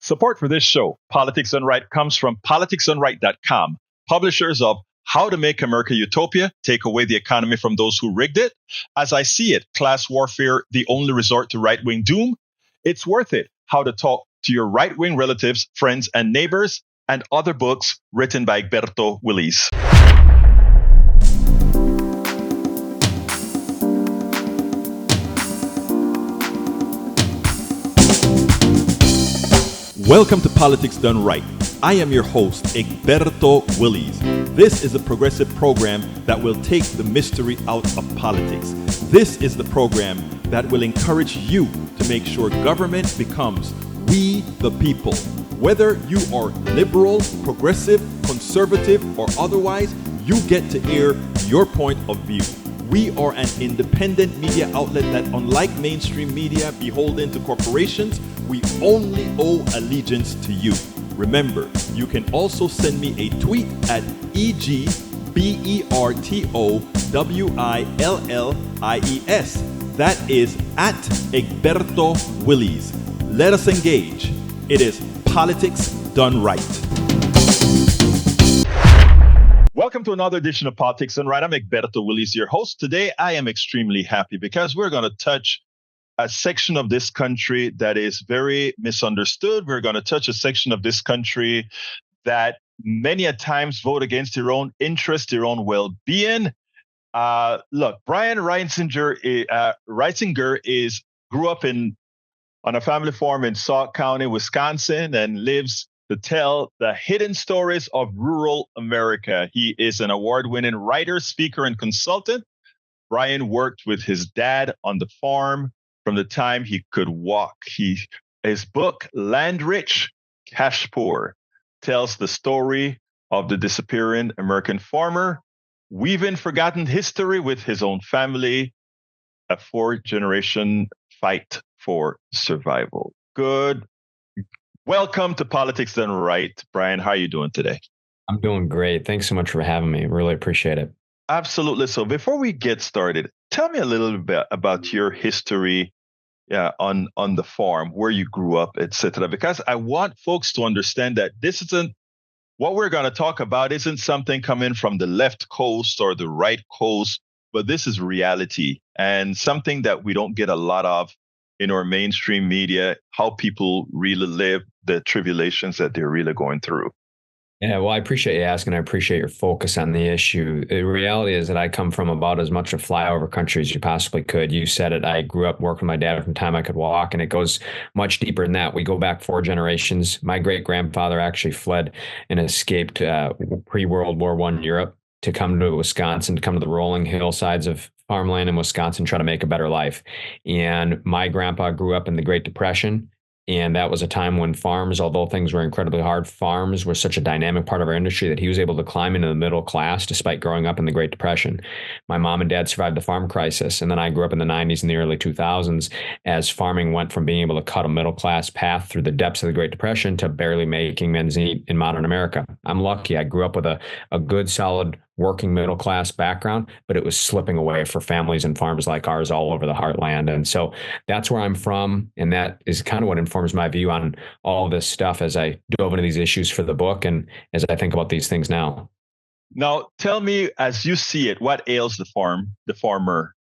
Support for this show, Politics Done Right, comes from politicsdoneright.com, publishers of How to Make America Utopia, Take Away the Economy from Those Who Rigged It, As I See It, Class Warfare, The Only Resort to Right-Wing Doom, It's Worth It, How to Talk to Your Right-Wing Relatives, Friends, and Neighbors, and other books written by Egberto, Willies. Welcome to Politics Done Right. I am your host, Egberto Willies. This is a progressive program that will take the mystery out of politics. This is the program that will encourage you to make sure government becomes we the people. Whether you are liberal, progressive, conservative, or otherwise, you get to air your point of view. We are an independent media outlet that, unlike mainstream media beholden to corporations, we only owe allegiance to you. Remember, you can also send me a tweet at EGBERTOWILLIES. That is at Egberto Willies. Let us engage. It is Politics Done Right. Welcome to another edition of Politics Done Right. I'm Egberto Willies, your host. Today, I am extremely happy because we're going to touch a section of this country that is very misunderstood. We're going to touch a section of this country that many a times vote against their own interest, their own well-being. Look, Brian Reisinger grew up on a family farm in Sauk County, Wisconsin, and lives to tell the hidden stories of rural America. He is an award-winning writer, speaker, and consultant. Brian worked with his dad on the farm from the time he could walk. His book, Land Rich, Cash Poor, tells the story of the disappearing American farmer, weaving forgotten history with his own family, a four-generation fight for survival. Good. Welcome to Politics Done Right. Brian, how are you doing today? I'm doing great. Thanks so much for having me. Really appreciate it. Absolutely. So before we get started, tell me a little bit about your history on the farm, where you grew up, etc. Because I want folks to understand that this isn't what we're going to talk about isn't something coming from the left coast or the right coast, but this is reality and something that we don't get a lot of in our mainstream media, how people really live, the tribulations that they're really going through. Yeah, well, I appreciate you asking. I appreciate your focus on the issue. The reality is that I come from about as much a flyover country as you possibly could. You said it. I grew up working with my dad from the time I could walk, and it goes much deeper than that. We go back 4 generations. My great-grandfather actually fled and escaped pre-World War I Europe to come to Wisconsin, to come to the rolling hillsides of farmland in Wisconsin, try to make a better life. And my grandpa grew up in the Great Depression. And that was a time when farms, although things were incredibly hard, farms were such a dynamic part of our industry that he was able to climb into the middle class despite growing up in the Great Depression. My mom and dad survived the farm crisis. And then I grew up in the 90s and the early 2000s as farming went from being able to cut a middle class path through the depths of the Great Depression to barely making ends meet in modern America. I'm lucky. I grew up with a good, solid working middle class background, but it was slipping away for families and farms like ours all over the heartland. And so that's where I'm from. And that is kind of what informs my view on all this stuff as I dove into these issues for the book and as I think about these things now. Now, tell me, as you see it, what ails the farmer?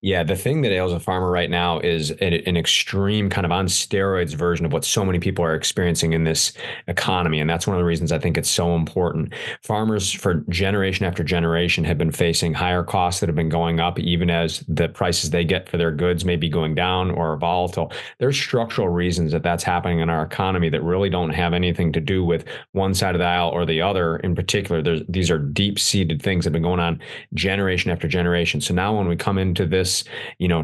Yeah, the thing that ails a farmer right now is an extreme kind of on steroids version of what so many people are experiencing in this economy. And that's one of the reasons I think it's so important. Farmers for generation after generation have been facing higher costs that have been going up, even as the prices they get for their goods may be going down or volatile. There's structural reasons that that's happening in our economy that really don't have anything to do with one side of the aisle or the other. In particular, these are deep-seated things that have been going on generation after generation. So now when we come into this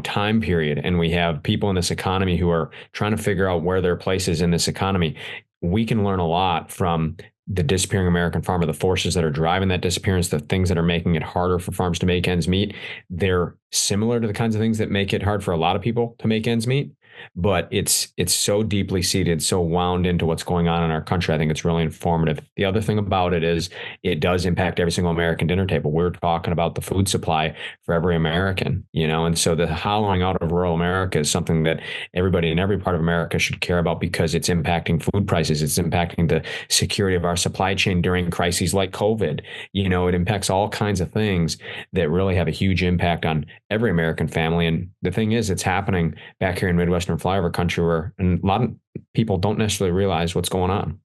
time period, and we have people in this economy who are trying to figure out where their place is in this economy, we can learn a lot from the disappearing American farmer, the forces that are driving that disappearance, the things that are making it harder for farms to make ends meet. They're similar to the kinds of things that make it hard for a lot of people to make ends meet. but it's so deeply seated, so wound into what's going on in our country. I think it's really informative. The other thing about it is it does impact every single American dinner table. We're talking about the food supply for every American, and so the hollowing out of rural America is something that everybody in every part of America should care about because it's impacting food prices. It's impacting the security of our supply chain during crises like COVID. It impacts all kinds of things that really have a huge impact on every American family. And the thing is, it's happening back here in Midwestern flyover country where a lot of people don't necessarily realize what's going on.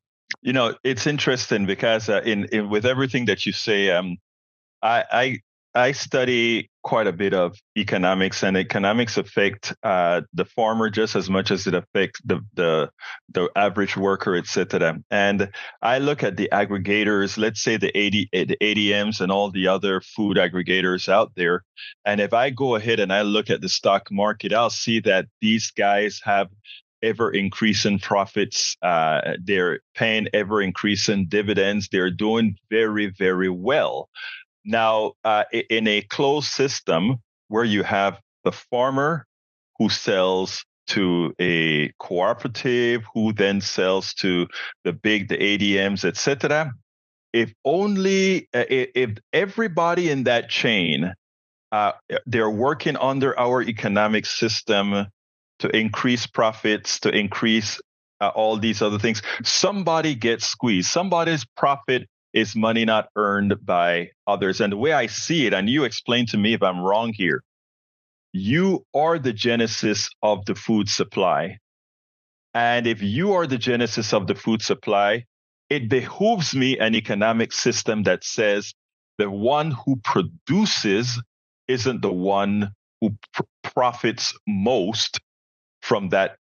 It's interesting because in with everything that you say, I I study quite a bit of economics, and economics affect the farmer just as much as it affects the average worker, etc. And I look at the aggregators, let's say the ADMs and all the other food aggregators out there, and if I go ahead and I look at the stock market, I'll see that these guys have ever increasing profits. They're paying ever increasing dividends. They're doing very, very well. Now, in a closed system where you have the farmer who sells to a cooperative, who then sells to the ADMs, etc. If everybody in that chain, they're working under our economic system to increase profits, to increase all these other things, somebody gets squeezed. Somebody's profit is money not earned by others. And the way I see it, and you explain to me if I'm wrong here, you are the genesis of the food supply. And if you are the genesis of the food supply, it behooves me an economic system that says the one who produces isn't the one who profits most from that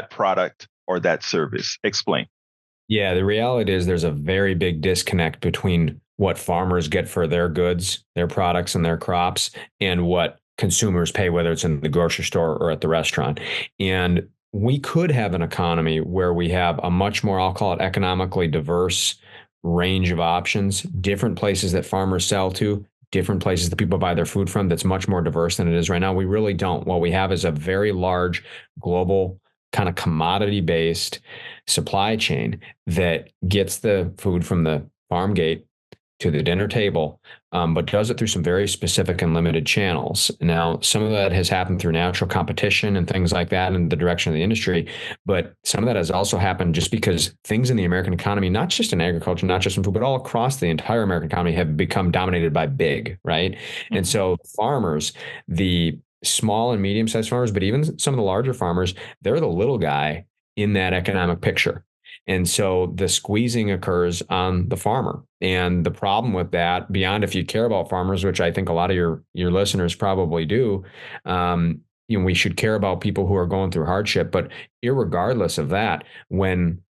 product or that service. Explain. Yeah, the reality is there's a very big disconnect between what farmers get for their goods, their products, and their crops, and what consumers pay, whether it's in the grocery store or at the restaurant. And we could have an economy where we have a much more, I'll call it economically diverse range of options, different places that farmers sell to, different places that people buy their food from, that's much more diverse than it is right now. We really don't. What we have is a very large global kind of commodity based supply chain that gets the food from the farm gate to the dinner table, but does it through some very specific and limited channels. Now, some of that has happened through natural competition and things like that in the direction of the industry, but some of that has also happened just because things in the American economy, not just in agriculture, not just in food, but all across the entire American economy have become dominated by big, right? Mm-hmm. And so farmers, the small and medium-sized farmers, but even some of the larger farmers, they're the little guy in that economic picture. And so the squeezing occurs on the farmer. And the problem with that, beyond if you care about farmers, which I think a lot of your listeners probably do, we should care about people who are going through hardship. But irregardless of that, when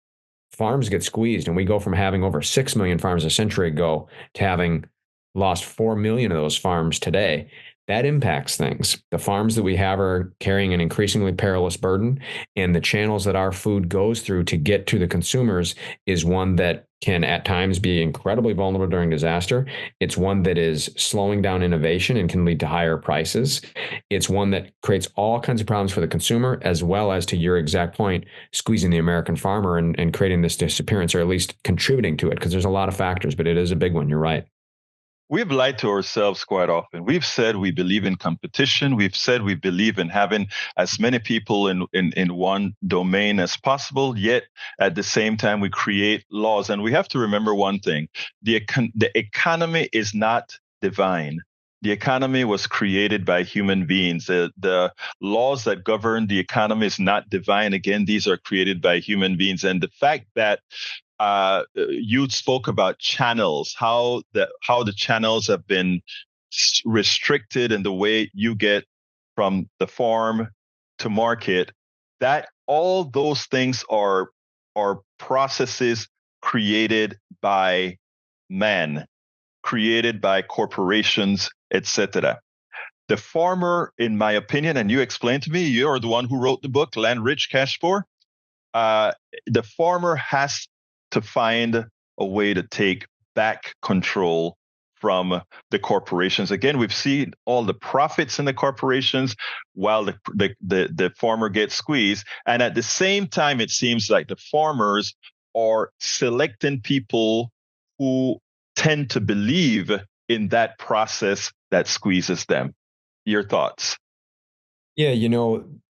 farms get squeezed and we go from having over 6 million farms a century ago to having lost 4 million of those farms today, that impacts things. The farms that we have are carrying an increasingly perilous burden, and the channels that our food goes through to get to the consumers is one that can at times be incredibly vulnerable during disaster. It's one that is slowing down innovation and can lead to higher prices. It's one that creates all kinds of problems for the consumer, as well as, to your exact point, squeezing the American farmer and creating this disappearance, or at least contributing to it, because there's a lot of factors, but it is a big one. You're right. We've lied to ourselves quite often. We've said we believe in competition. We've said we believe in having as many people in one domain as possible, yet at the same time, we create laws. And we have to remember one thing. The economy is not divine. The economy was created by human beings. The laws that govern the economy is not divine. Again, these are created by human beings. And the fact that you spoke about channels, how the channels have been restricted in the way you get from the farm to market, that all those things are processes created by man, created by corporations, etc. The farmer, in my opinion, and you explained to me, you're the one who wrote the book, Land Rich, Cash Poor. The farmer has to find a way to take back control from the corporations. Again, we've seen all the profits in the corporations while the farmer gets squeezed. And at the same time, it seems like the farmers are selecting people who tend to believe in that process that squeezes them. Your thoughts? Yeah,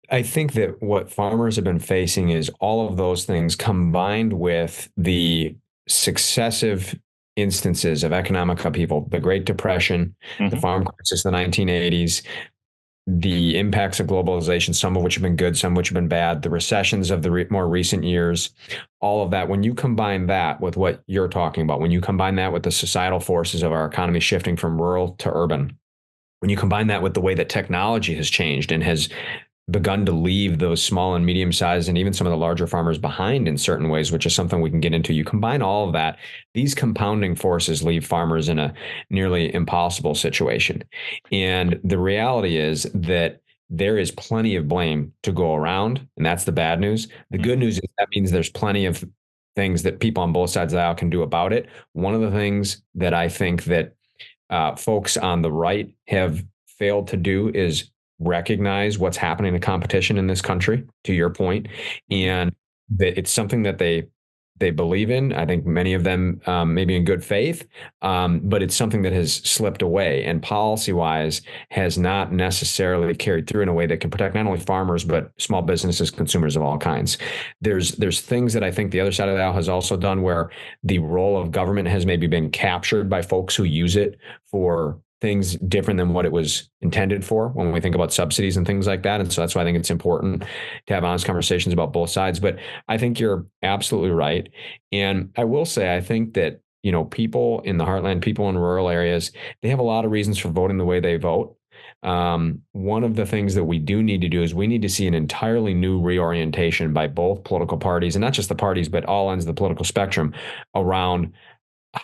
I think that what farmers have been facing is all of those things combined with the successive instances of economic upheaval, the Great Depression, the Mm-hmm. farm crisis of the 1980s, the impacts of globalization, some of which have been good, some of which have been bad, the recessions of the more recent years, all of that. When you combine that with what you're talking about, when you combine that with the societal forces of our economy shifting from rural to urban, when you combine that with the way that technology has changed and has begun to leave those small and medium sized and even some of the larger farmers behind in certain ways, which is something we can get into. You combine all of that, these compounding forces leave farmers in a nearly impossible situation. And the reality is that there is plenty of blame to go around, and that's the bad news. The good news is that means there's plenty of things that people on both sides of the aisle can do about it. One of the things that I think that folks on the right have failed to do is recognize what's happening in competition in this country, to your point, and that it's something that they believe in. I think many of them maybe in good faith, but it's something that has slipped away and policy-wise has not necessarily carried through in a way that can protect not only farmers, but small businesses, consumers of all kinds. There's things that I think the other side of the aisle has also done where the role of government has maybe been captured by folks who use it for things different than what it was intended for when we think about subsidies and things like that. And so that's why I think it's important to have honest conversations about both sides. But I think you're absolutely right. And I will say, I think that, people in the heartland, people in rural areas, they have a lot of reasons for voting the way they vote. One of the things that we do need to do is we need to see an entirely new reorientation by both political parties, and not just the parties, but all ends of the political spectrum around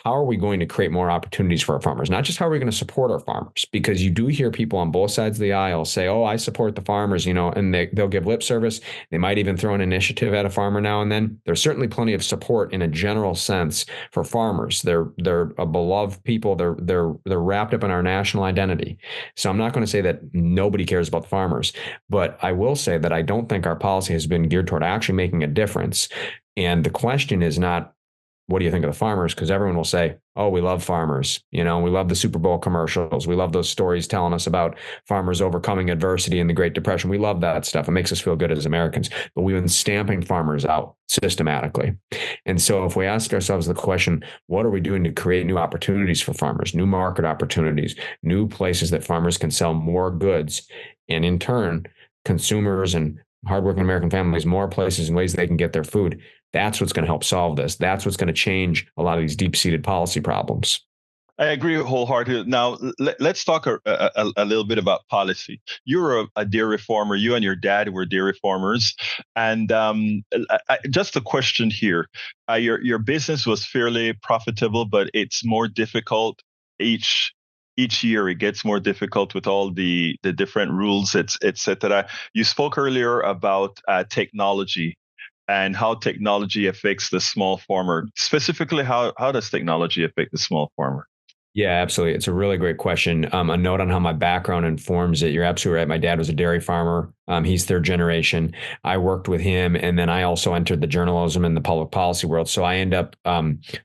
how are we going to create more opportunities for our farmers? Not just how are we going to support our farmers, because you do hear people on both sides of the aisle say, "Oh, I support the farmers," and they'll give lip service. They might even throw an initiative at a farmer now and then. There's certainly plenty of support in a general sense for farmers. They're a beloved people. They're wrapped up in our national identity. So I'm not going to say that nobody cares about the farmers, but I will say that I don't think our policy has been geared toward actually making a difference. And the question is not, what do you think of the farmers? Because everyone will say, "Oh, we love farmers. We love the Super Bowl commercials. We love those stories telling us about farmers overcoming adversity in the Great Depression. We love that stuff. It makes us feel good as Americans." But we've been stamping farmers out systematically. And so if we ask ourselves the question, what are we doing to create new opportunities for farmers, new market opportunities, new places that farmers can sell more goods, and in turn, consumers and hardworking American families more places and ways they can get their food? That's what's going to help solve this. That's what's going to change a lot of these deep-seated policy problems. I agree wholeheartedly. Now, let's talk a little bit about policy. You're a dairy farmer. You and your dad were dairy farmers. And just a question here. Your business was fairly profitable, but it's more difficult each year. It gets more difficult with all the different rules, et cetera. You spoke earlier about technology and how technology affects the small farmer. Specifically, how does technology affect the small farmer? Yeah, absolutely. It's a really great question. A note on how my background informs it. You're absolutely right. My dad was a dairy farmer. He's third generation. I worked with him, and then I also entered the journalism and the public policy world. So I end up,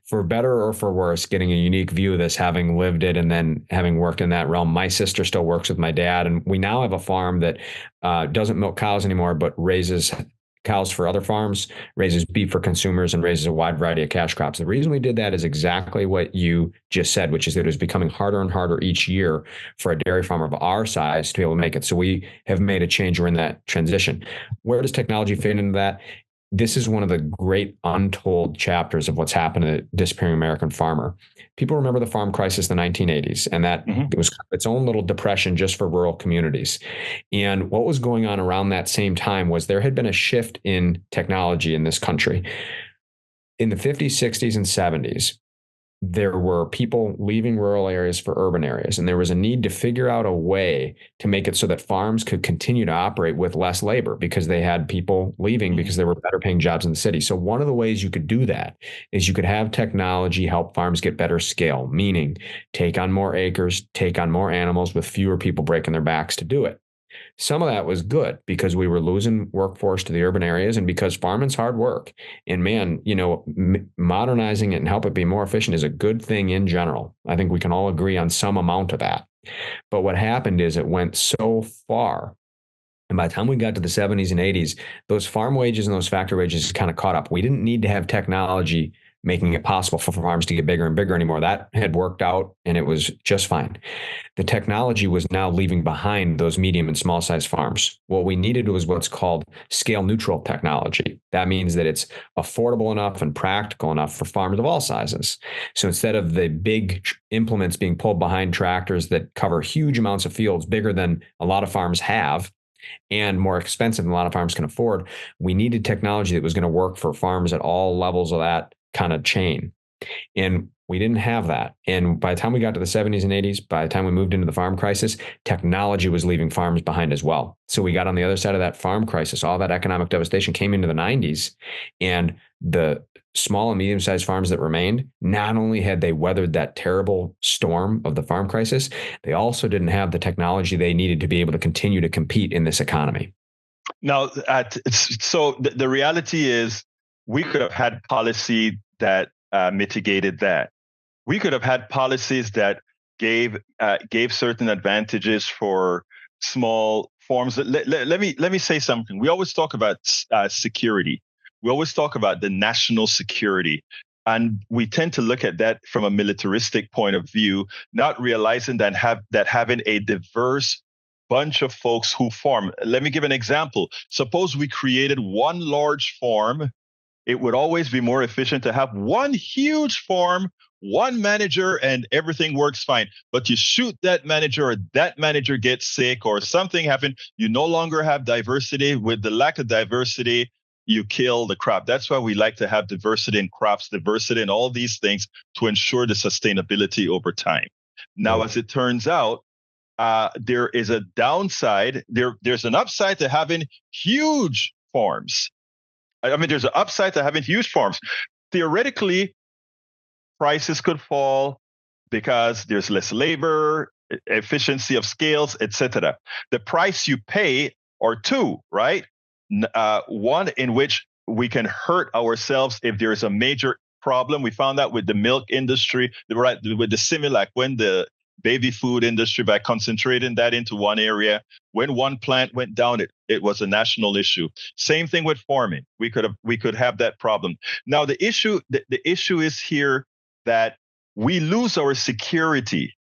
for better or for worse, getting a unique view of this, having lived it and then having worked in that realm. My sister still works with my dad, and we now have a farm that doesn't milk cows anymore, but raises cows for other farms, raises beef for consumers, and raises a wide variety of cash crops. The reason we did that is exactly what you just said, which is that it was becoming harder and harder each year for a dairy farmer of our size to be able to make it. So we have made a change. We're in that transition. Where does technology fit into that? This is one of the great untold chapters of what's happened to the disappearing American farmer. People remember the farm crisis in the 1980s, and that it was its own little depression just for rural communities. And what was going on around that same time was there had been a shift in technology in this country. In the 50s, 60s, and 70s, there were people leaving rural areas for urban areas, and there was a need to figure out a way to make it so that farms could continue to operate with less labor because they had people leaving because there were better paying jobs in the city. So one of the ways you could do that is you could have technology help farms get better scale, meaning take on more acres, take on more animals with fewer people breaking their backs to do it. Some of that was good because we were losing workforce to the urban areas and because farming's hard work. And man, modernizing it and help it be more efficient is a good thing in general. I think we can all agree on some amount of that. But what happened is it went so far. And by the time we got to the 70s and 80s, those farm wages and those factory wages kind of caught up. We didn't need to have technology making it possible for farms to get bigger and bigger anymore. That had worked out and it was just fine. The technology was now leaving behind those medium and small size farms. What we needed was what's called scale neutral technology. That means that it's affordable enough and practical enough for farmers of all sizes. So instead of the big implements being pulled behind tractors that cover huge amounts of fields, bigger than a lot of farms have, and more expensive than a lot of farms can afford, we needed technology that was going to work for farms at all levels of that kind of chain. And we didn't have that. And by the time we got to the 70s and 80s, by the time we moved into the farm crisis, technology was leaving farms behind as well. So we got on the other side of that farm crisis. All that economic devastation came into the 90s, and the small and medium-sized farms that remained, not only had they weathered that terrible storm of the farm crisis, they also didn't have the technology they needed to be able to continue to compete in this economy. Now, so the reality is we could have had policy that mitigated that. We could have had policies that gave certain advantages for small farms. Let me say something. We always talk about security. We always talk about the national security, and we tend to look at that from a militaristic point of view, not realizing that having a diverse bunch of folks who farm. Let me give an example. Suppose we created one large farm. It would always be more efficient to have one huge farm, one manager, and everything works fine. But you shoot that manager, or that manager gets sick, or something happens. You no longer have diversity. With the lack of diversity, you kill the crop. That's why we like to have diversity in crops, diversity in all these things to ensure the sustainability over time. Now, as it turns out, there is a downside. There's an upside to having huge farms. I mean, there's an upside to having huge farms. Theoretically, prices could fall because there's less labor, efficiency of scales, etc. The price you pay are two, right? One in which we can hurt ourselves if there is a major problem. We found that with the milk industry, right, with the Similac, when the baby food industry, by concentrating that into one area, when one plant went down, it was a national issue. Same thing with farming. We could have that problem. Now the issue is here that we lose our security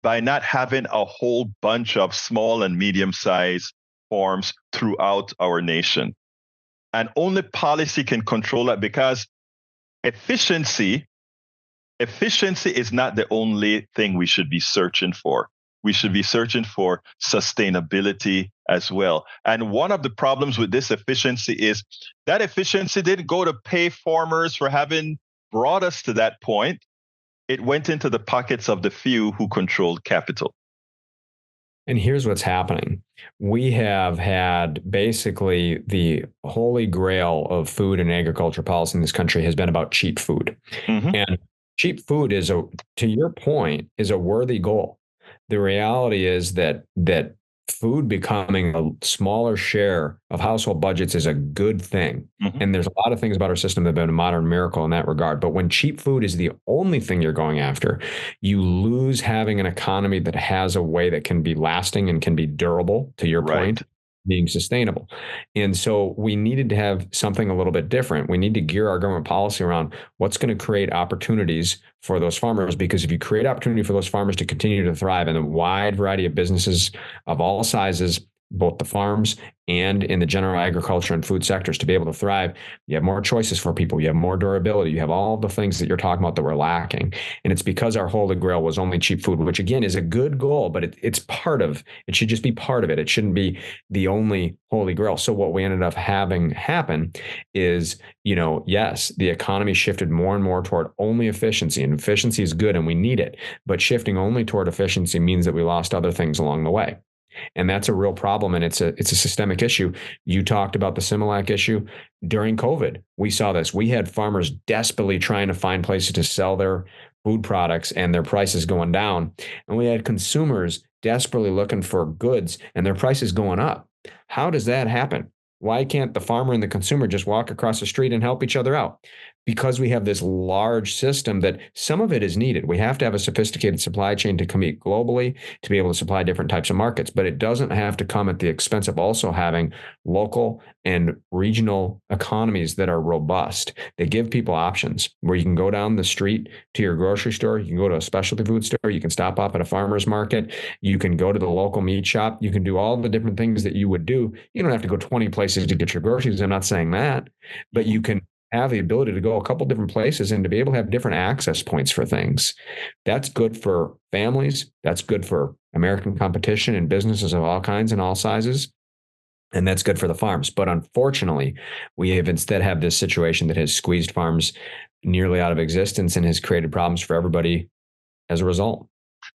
by not having a whole bunch of small and medium-sized farms throughout our nation. And only policy can control that, because efficiency is not the only thing we should be searching for. We should be searching for sustainability as well. And one of the problems with this efficiency is that efficiency didn't go to pay farmers for having brought us to that point. It went into the pockets of the few who controlled capital. And here's what's happening. We have had basically the holy grail of food and agriculture policy in this country has been about cheap food. Mm-hmm. And cheap food to your point, is a worthy goal. The reality is that food becoming a smaller share of household budgets is a good thing. Mm-hmm. And there's a lot of things about our system that have been a modern miracle in that regard. But when cheap food is the only thing you're going after, you lose having an economy that has a way that can be lasting and can be durable, to your point, being sustainable. And so we needed to have something a little bit different. We need to gear our government policy around what's going to create opportunities for those farmers, because if you create opportunity for those farmers to continue to thrive in a wide variety of businesses of all sizes, both the farms and in the general agriculture and food sectors to be able to thrive. You have more choices for people. You have more durability. You have all the things that you're talking about that we're lacking. And it's because our holy grail was only cheap food, which again is a good goal, but it's part of, it should just be part of it. It shouldn't be the only holy grail. So what we ended up having happen is, yes, the economy shifted more and more toward only efficiency, and efficiency is good and we need it, but shifting only toward efficiency means that we lost other things along the way. And that's a real problem. And it's a systemic issue. You talked about the Similac issue during COVID. We saw this. We had farmers desperately trying to find places to sell their food products and their prices going down. And we had consumers desperately looking for goods and their prices going up. How does that happen? Why can't the farmer and the consumer just walk across the street and help each other out? Because we have this large system that some of it is needed. We have to have a sophisticated supply chain to compete globally, to be able to supply different types of markets, but it doesn't have to come at the expense of also having local and regional economies that are robust. They give people options where you can go down the street to your grocery store, you can go to a specialty food store, you can stop off at a farmer's market, you can go to the local meat shop, you can do all the different things that you would do. You don't have to go 20 places to get your groceries. I'm not saying that, but you can have the ability to go a couple different places and to be able to have different access points for things. That's good for families. That's good for American competition and businesses of all kinds and all sizes. And that's good for the farms. But unfortunately, we have instead have this situation that has squeezed farms nearly out of existence and has created problems for everybody as a result.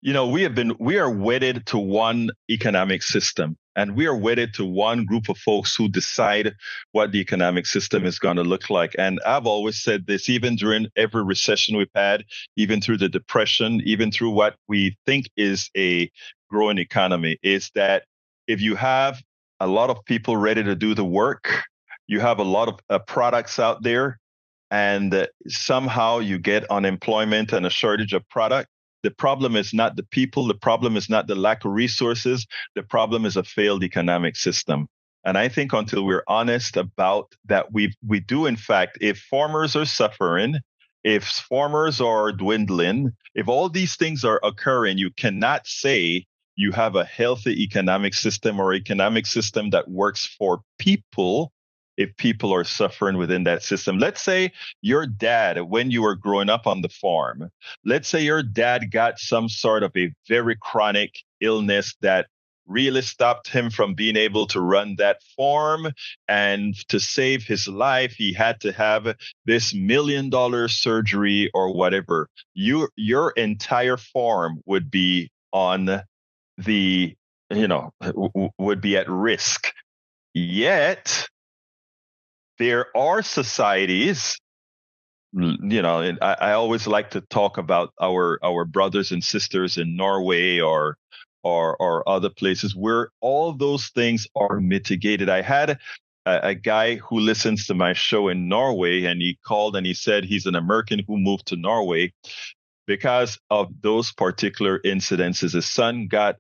We are wedded to one economic system, and we are wedded to one group of folks who decide what the economic system is going to look like. And I've always said this, even during every recession we've had, even through the depression, even through what we think is a growing economy, is that if you have a lot of people ready to do the work, you have a lot of products out there, and somehow you get unemployment and a shortage of product. The problem is not the people. The problem is not the lack of resources. The problem is a failed economic system. And I think until we're honest about that, we do, in fact, if farmers are suffering, if farmers are dwindling, if all these things are occurring, you cannot say you have a healthy economic system or economic system that works for people if people are suffering within that system. Let's say your dad, when you were growing up on the farm, let's say your dad got some sort of a very chronic illness that really stopped him from being able to run that farm. And to save his life, he had to have this $1 million surgery or whatever. Your entire farm would be on the, would be at risk. Yet, there are societies, and I always like to talk about our brothers and sisters in Norway or other places where all those things are mitigated. I had a guy who listens to my show in Norway, and he called and he said he's an American who moved to Norway because of those particular incidences. His son got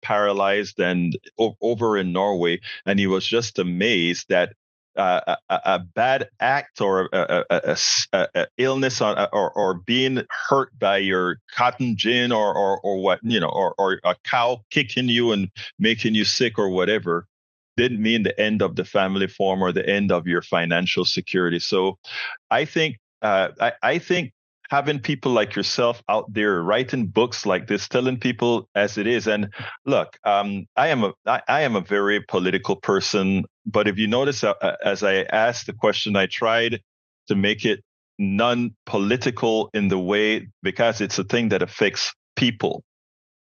paralyzed and over in Norway, and he was just amazed that a bad act or a illness or being hurt by your cotton gin or what, or a cow kicking you and making you sick or whatever didn't mean the end of the family farm or the end of your financial security. So I think I think having people like yourself out there writing books like this, telling people as it is. And look, I am a very political person, but if you notice, as I asked the question, I tried to make it non-political in the way, because it's a thing that affects people.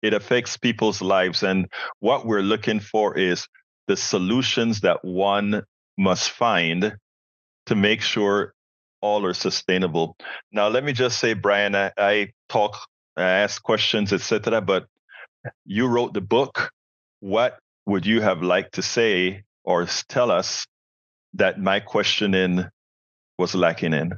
It affects people's lives. And what we're looking for is the solutions that one must find to make sure all are sustainable. Now, let me just say, Brian, I ask questions, etc., but you wrote the book. What would you have liked to say or tell us that my questioning was lacking in?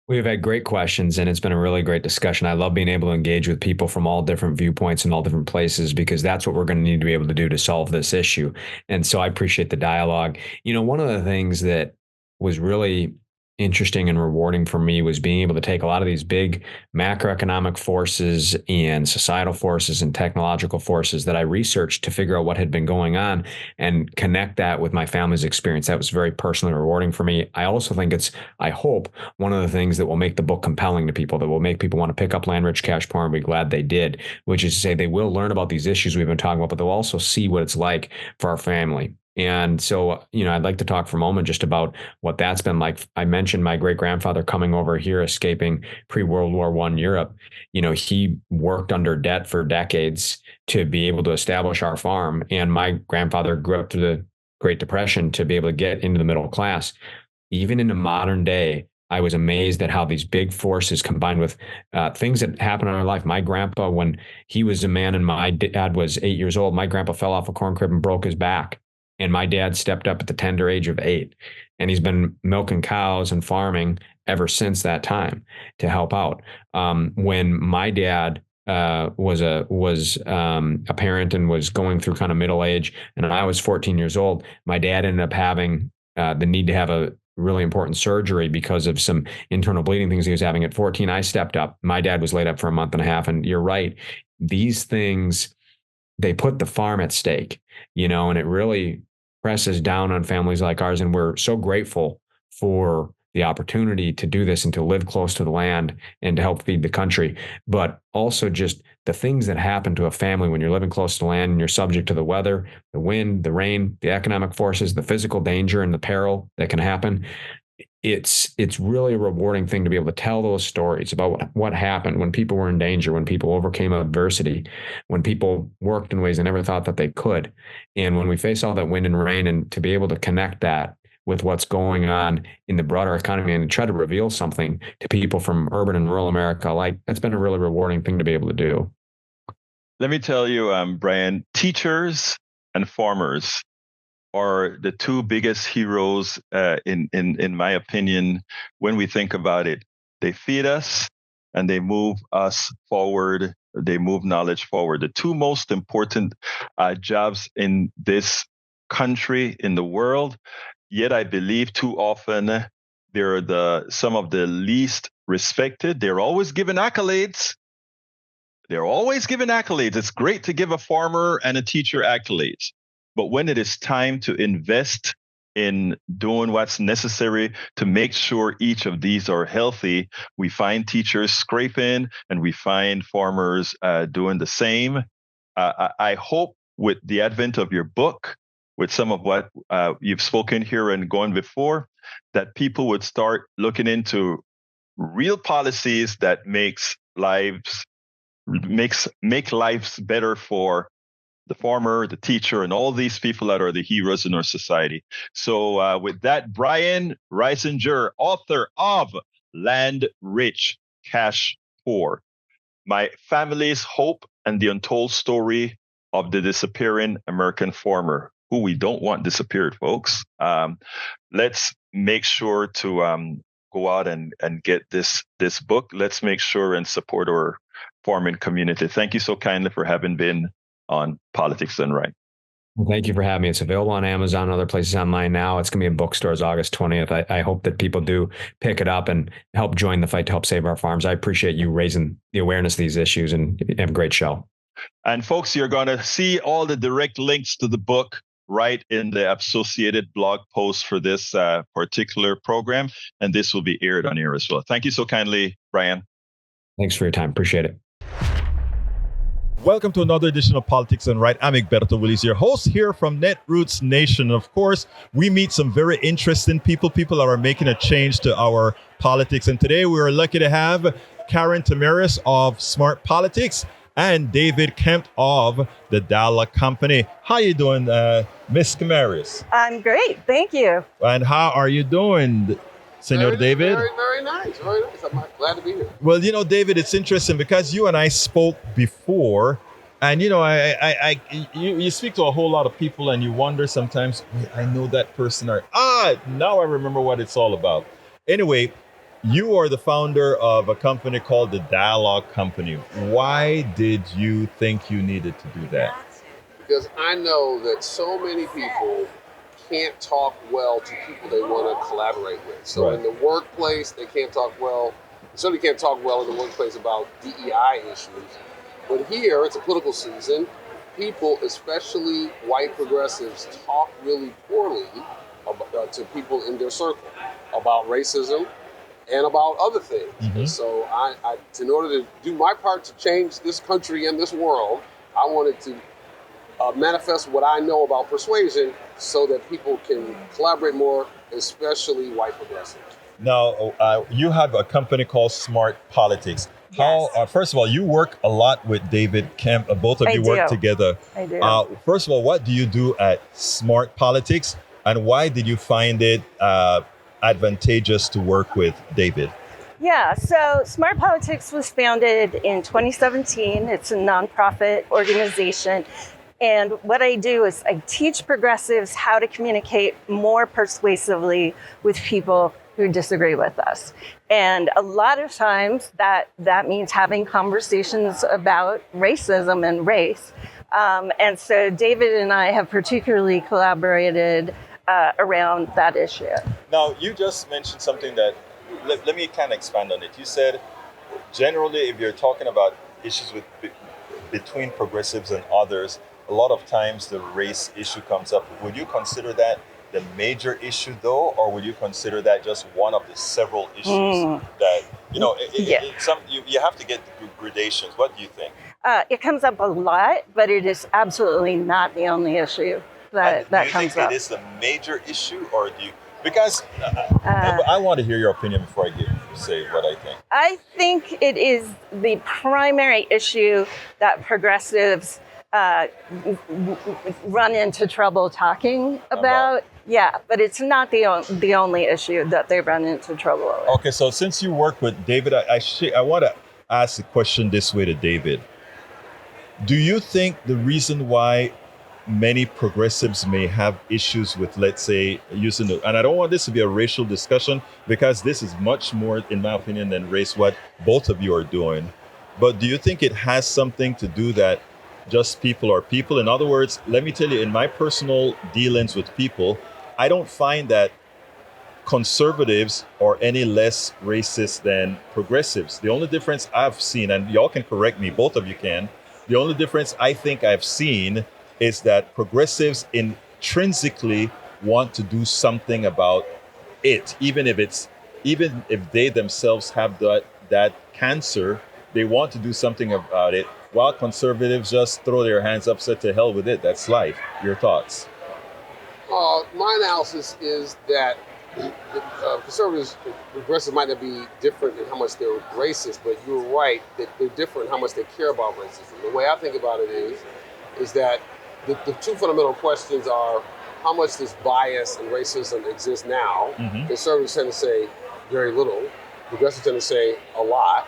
We've had great questions, and it's been a really great discussion. I love being able to engage with people from all different viewpoints and all different places, because that's what we're going to need to be able to do to solve this issue. And so I appreciate the dialogue. One of the things that was really interesting and rewarding for me was being able to take a lot of these big macroeconomic forces and societal forces and technological forces that I researched to figure out what had been going on and connect that with my family's experience. That was very personally rewarding for me. I also think it's, I hope, one of the things that will make the book compelling to people, that will make people want to pick up Land Rich Cash Poor and be glad they did, which is to say they will learn about these issues we've been talking about, but they'll also see what it's like for our family. And so, I'd like to talk for a moment just about what that's been like. I mentioned my great grandfather coming over here, escaping pre-World War I Europe. He worked under debt for decades to be able to establish our farm. And my grandfather grew up through the Great Depression to be able to get into the middle class. Even in the modern day, I was amazed at how these big forces combined with things that happen in our life. My grandpa, when he was a man and my dad was 8 years old, my grandpa fell off a corn crib and broke his back. And my dad stepped up at the tender age of 8. And he's been milking cows and farming ever since that time to help out. When my dad was a parent and was going through kind of middle age, and I was 14 years old, my dad ended up having the need to have a really important surgery because of some internal bleeding things he was having. At 14, I stepped up. My dad was laid up for a month and a half. And you're right, these things, they put the farm at stake, and it really presses down on families like ours. And we're so grateful for the opportunity to do this and to live close to the land and to help feed the country. But also just the things that happen to a family when you're living close to land and you're subject to the weather, the wind, the rain, the economic forces, the physical danger and the peril that can happen. It's really a rewarding thing to be able to tell those stories about what happened when people were in danger, when people overcame adversity, when people worked in ways they never thought that they could. And when we face all that wind and rain, and to be able to connect that with what's going on in the broader economy and try to reveal something to people from urban and rural America alike, that's been a really rewarding thing to be able to do. Let me tell you, Brian, teachers and farmers are the two biggest heroes, in my opinion, when we think about it. They feed us and they move us forward. They move knowledge forward. The two most important jobs in this country, in the world. Yet I believe too often they're some of the least respected. They're always given accolades. It's great to give a farmer and a teacher accolades. But when it is time to invest in doing what's necessary to make sure each of these are healthy, we find teachers scraping and we find farmers doing the same. I hope with the advent of your book, with some of what you've spoken here and going before, that people would start looking into real policies that make lives better for the farmer, the teacher, and all these people that are the heroes in our society. So with that, Brian Reisinger, author of Land Rich, Cash Poor, My Family's Hope and the Untold Story of the Disappearing American Farmer, who we don't want disappeared, folks. Let's make sure to go out and get this book. Let's make sure and support our farming community. Thank you so kindly for having been on Politics Done Right. Well, thank you for having me. It's available on Amazon and other places online now. It's going to be in bookstores August 20th. I hope that people do pick it up and help join the fight to help save our farms. I appreciate you raising the awareness of these issues, and have a great show. And folks, you're going to see all the direct links to the book right in the associated blog post for this particular program. And this will be aired on air as well. Thank you so kindly, Brian. Thanks for your time. Appreciate it. Welcome to another edition of Politics Done Right. I'm Egberto Willies, your host here from Netroots Nation. Of course, we meet some very interesting people that are making a change to our politics. And today we are lucky to have Campt Tamarius of Smart Politics and David Campt of the Dialogue Company. How you doing, Miss Tamarius? I'm great, thank you. And how are you doing, Senor David? Very, very nice. Very nice. I'm glad to be here. Well, David, it's interesting because you and I spoke before, and you speak to a whole lot of people, and you wonder sometimes, I know that person, or now I remember what it's all about. Anyway, you are the founder of a company called the Dialogue Company. Why did you think you needed to do that? Because I know that so many people can't talk well to people they want to collaborate with. So in the workplace, they can't talk well. They certainly can't talk well in the workplace about DEI issues. But here, it's a political season. People, especially white progressives, talk really poorly to people in their circle about racism and about other things. And so I, in order to do my part to change this country and this world, I wanted to manifest what I know about persuasion so that people can collaborate more, especially white progressives. Now, you have a company called Smart Politics. Yes. How, first of all, you work a lot with David Campt. Both of you work together. I do. First of all, what do you do at Smart Politics, and why did you find it advantageous to work with David? Yeah, so Smart Politics was founded in 2017. It's a nonprofit organization. And what I do is I teach progressives how to communicate more persuasively with people who disagree with us. And a lot of times that means having conversations about racism and race. And so David and I have particularly collaborated around that issue. Now, you just mentioned something that, let me kind of expand on it. You said, generally, if you're talking about issues between progressives and others, a lot of times the race issue comes up. Would you consider that the major issue, though, or would you consider that just one of the several issues that, you have to get the gradations? What do you think? It comes up a lot, but it is absolutely not the only issue that comes up. Do you think it is the major issue, or do you? Because I want to hear your opinion before I say what I think. I think it is the primary issue that progressives run into trouble talking about. Yeah, but it's not the only issue that they run into trouble with. Okay, so since you work with David, I want to ask the question this way to David. Do you think the reason why many progressives may have issues with, let's say, and I don't want this to be a racial discussion, because this is much more, in my opinion, than race, what both of you are doing. But do you think it has something to do that just people are people? In other words, let me tell you, in my personal dealings with people, I don't find that conservatives are any less racist than progressives. The only difference I've seen, and y'all can correct me, both of you can, the only difference I think I've seen is that progressives intrinsically want to do something about it, even if they themselves have that cancer, they want to do something about it, while conservatives just throw their hands up, say, to hell with it, that's life. Your thoughts? My analysis is that conservatives, progressives might not be different in how much they're racist, but you're right that they're different in how much they care about racism. The way I think about it is that the two fundamental questions are, how much does bias and racism exist now? Conservatives tend to say very little. Progressives tend to say a lot.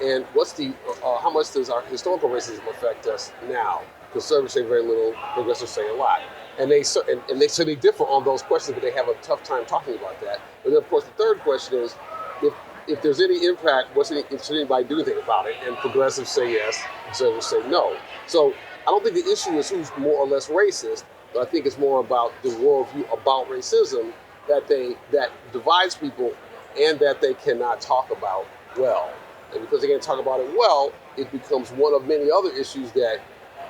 And what's how much does our historical racism affect us now? Conservatives say very little. Progressives say a lot. And they differ on those questions, but they have a tough time talking about that. But then, of course, the third question is, if there's any impact, should anybody do anything about it? And progressives say yes, conservatives say no. So I don't think the issue is who's more or less racist, but I think it's more about the worldview about racism that divides people and that they cannot talk about well. And because they can't talk about it well, it becomes one of many other issues that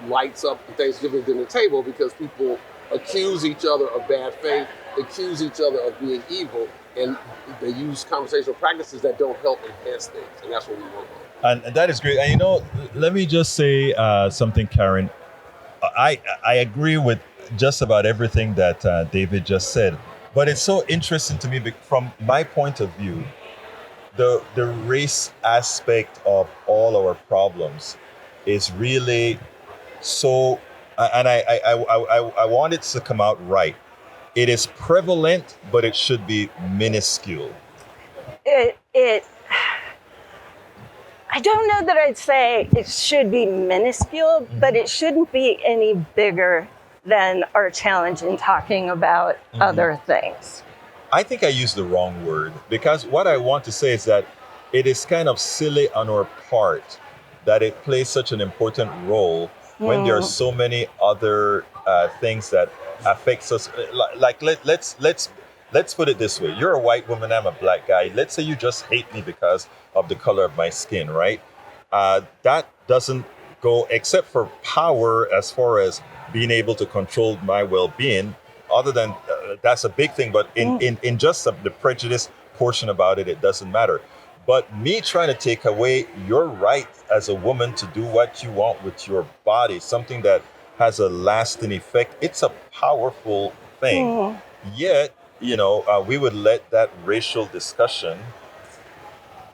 lights up the Thanksgiving dinner table, because people accuse each other of bad faith, accuse each other of being evil, and they use conversational practices that don't help enhance things. And that's what we work on. And that is great. And let me just say something, Karen. I agree with just about everything that David just said. But it's so interesting to me from my point of view, the race aspect of all our problems is really so, and I want it to come out right. It is prevalent, but it should be minuscule. I don't know that I'd say it should be minuscule, but it shouldn't be any bigger than our challenge in talking about other things. I think I used the wrong word, because what I want to say is that it is kind of silly on our part that it plays such an important role when there are so many other things that affects us. Let's put it this way: you're a white woman, I'm a black guy. Let's say you just hate me because of the color of my skin, right? That doesn't go except for power as far as being able to control my well-being. Other than that's a big thing, but in just the prejudice portion about it, it doesn't matter. But me trying to take away your right as a woman to do what you want with your body, something that has a lasting effect, it's a powerful thing. Yet, we would let that racial discussion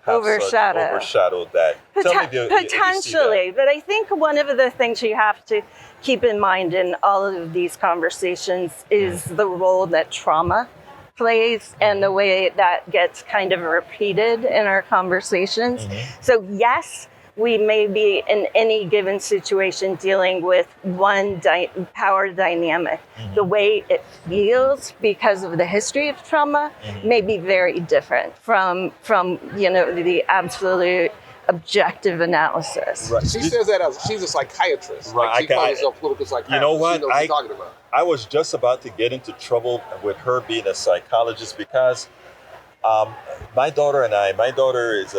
overshadow that. Potentially, but I think one of the things you have to keep in mind in all of these conversations is the role that trauma plays and the way that gets kind of repeated in our conversations. So yes, we may be in any given situation dealing with one power dynamic. The way it feels because of the history of trauma may be very different from the absolute objective analysis. Right. She says that as she's a psychiatrist. Right. Like she calls herself political psychiatrist. You know what? She knows what she's talking about. I was just about to get into trouble with her being a psychologist because my daughter is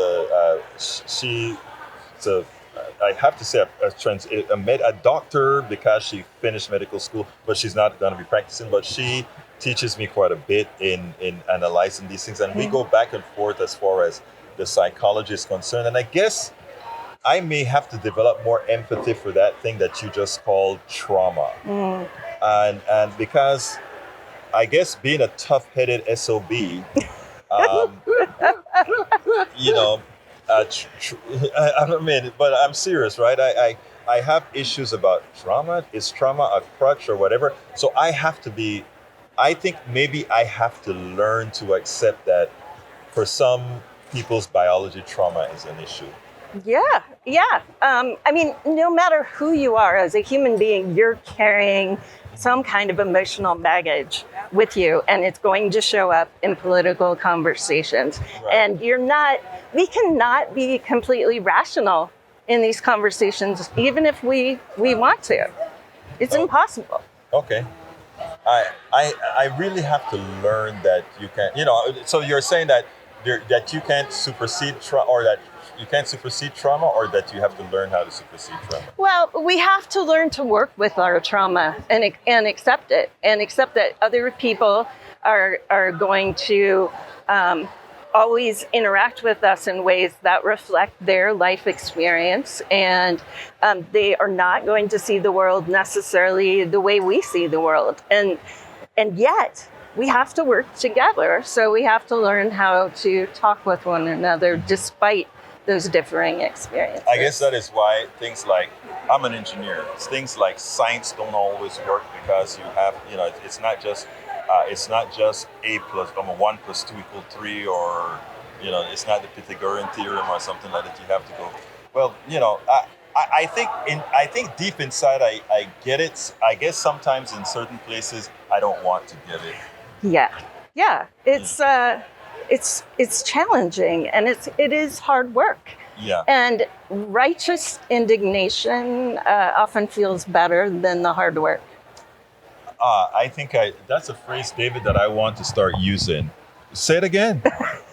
I have to say a doctor because she finished medical school, but she's not going to be practicing. But she teaches me quite a bit in analyzing these things, and we go back and forth as far as the psychology is concerned. And I guess I may have to develop more empathy for that thing that you just called trauma. And because I guess being a tough-headed SOB, I don't mean, but I'm serious, right? I have issues about trauma. Is trauma a crutch or whatever? So I think maybe I have to learn to accept that for some people's biology, trauma is an issue. Yeah. I mean, no matter who you are as a human being, you're carrying some kind of emotional baggage with you, and it's going to show up in political conversations. Right. And we cannot be completely rational in these conversations, even if we want to. It's impossible. Okay. I really have to learn that you can, so you're saying that you can't supersede trauma, or that you can't supersede trauma, or that you have to learn how to supersede trauma? Well, we have to learn to work with our trauma and accept it, and accept that other people are going to always interact with us in ways that reflect their life experience, and they are not going to see the world necessarily the way we see the world, and yet we have to work together. So we have to learn how to talk with one another despite those differing experiences. I guess that is why things like, I'm an engineer, things like science don't always work, because you have, it's not just A plus 1 plus 2 equals 3, or it's not the Pythagorean theorem or something like that. You have to go, well, I think deep inside I get it. I guess sometimes in certain places I don't want to get it. Yeah. It's challenging, and it is hard work. Yeah. And righteous indignation often feels better than the hard work. I think that's a phrase, David, that I want to start using. Say it again.